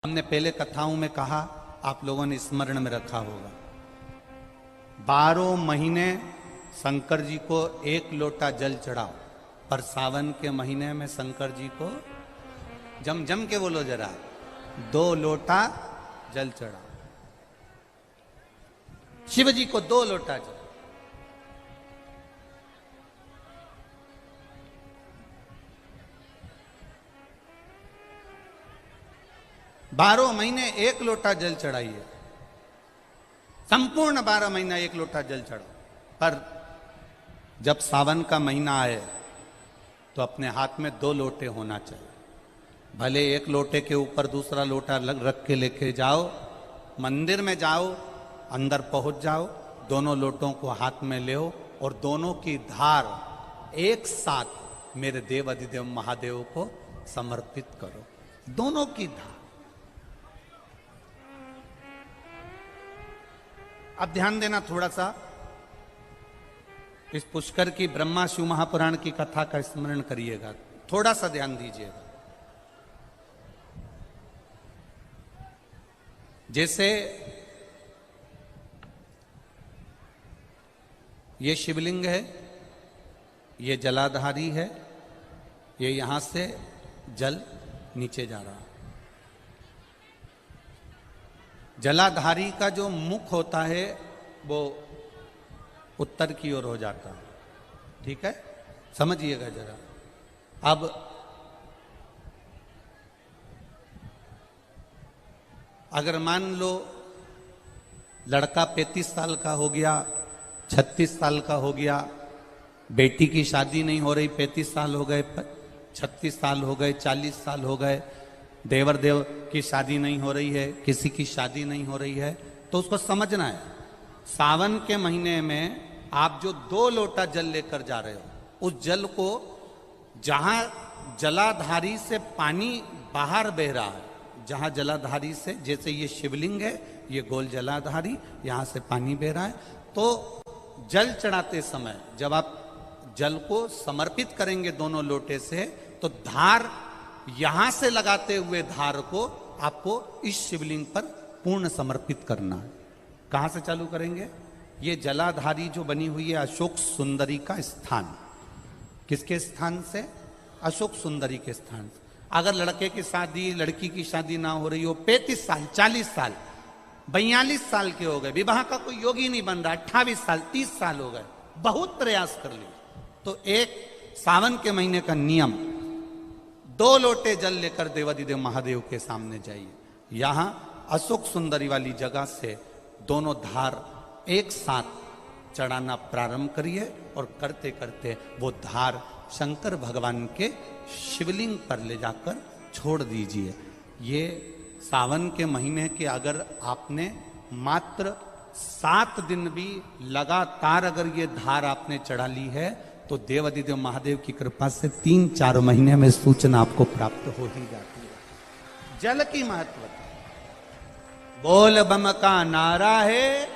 हमने पहले कथाओं में कहा, आप लोगों ने स्मरण में रखा होगा, 12 महीने शंकर जी को 1 लोटा जल चढ़ाओ, पर सावन के महीने में शंकर जी को जम जम के बोलो जरा 2 लोटा जल चढ़ाओ। शिव जी को 2 लोटा जल। बारह महीने 1 लोटा जल चढ़ाइए, संपूर्ण 12 महीना 1 लोटा जल चढ़ाओ। पर जब सावन का महीना आए तो अपने हाथ में 2 लोटे होना चाहिए। भले 1 लोटे के ऊपर दूसरा लोटा रख के लेके जाओ, मंदिर में जाओ, अंदर पहुंच जाओ, दोनों लोटों को हाथ में ले और दोनों की धार एक साथ मेरे देव अधिदेव महादेव को समर्पित करो। दोनों की धार। अब ध्यान देना थोड़ा सा, इस पुष्कर की ब्रह्मा शिव महापुराण की कथा का स्मरण करिएगा, थोड़ा सा ध्यान दीजिएगा। जैसे ये शिवलिंग है, ये जलाधारी है, ये यहां से जल नीचे जा रहा है। जलाधारी का जो मुख होता है वो उत्तर की ओर हो जाता है, ठीक है, समझिएगा जरा। अब अगर मान लो लड़का 35 साल का हो गया, 36 साल का हो गया, बेटी की शादी नहीं हो रही, 35 साल हो गए, 36 साल हो गए, 40 साल हो गए, देवर देव की शादी नहीं हो रही है, किसी की शादी नहीं हो रही है, तो उसको समझना है सावन के महीने में आप जो 2 लोटा जल लेकर जा रहे हो, उस जल को जहां जलाधारी से पानी बाहर बह रहा है, जहां जलाधारी से, जैसे ये शिवलिंग है, ये गोल जलाधारी, यहां से पानी बह रहा है, तो जल चढ़ाते समय जब आप जल को समर्पित करेंगे दोनों लोटे से, तो धार यहां से लगाते हुए धार को आपको इस शिवलिंग पर पूर्ण समर्पित करना है। कहां से चालू करेंगे? ये जलाधारी जो बनी हुई है अशोक सुंदरी का स्थान, किसके स्थान से? अशोक सुंदरी के स्थान से। अगर लड़के की शादी, लड़की की शादी ना हो रही हो, 35 साल, 40 साल, 42 साल के हो गए, विवाह का कोई योगी नहीं बन रहा, 28 साल, 30 साल हो गए, बहुत प्रयास कर लिए, तो एक सावन के महीने का नियम, 2 लोटे जल लेकर देवाधिदेव महादेव के सामने जाइए। यहां अशोक सुंदरी वाली जगह से दोनों धार एक साथ चढ़ाना प्रारंभ करिए और करते करते वो धार शंकर भगवान के शिवलिंग पर ले जाकर छोड़ दीजिए। ये सावन के महीने के अगर आपने मात्र 7 दिन भी लगातार अगर ये धार आपने चढ़ा ली है, तो देव अधिदेव महादेव की कृपा से 3-4 महीने में सूचना आपको प्राप्त हो ही जाती है। जल की महत्वता, बोल बम का नारा है,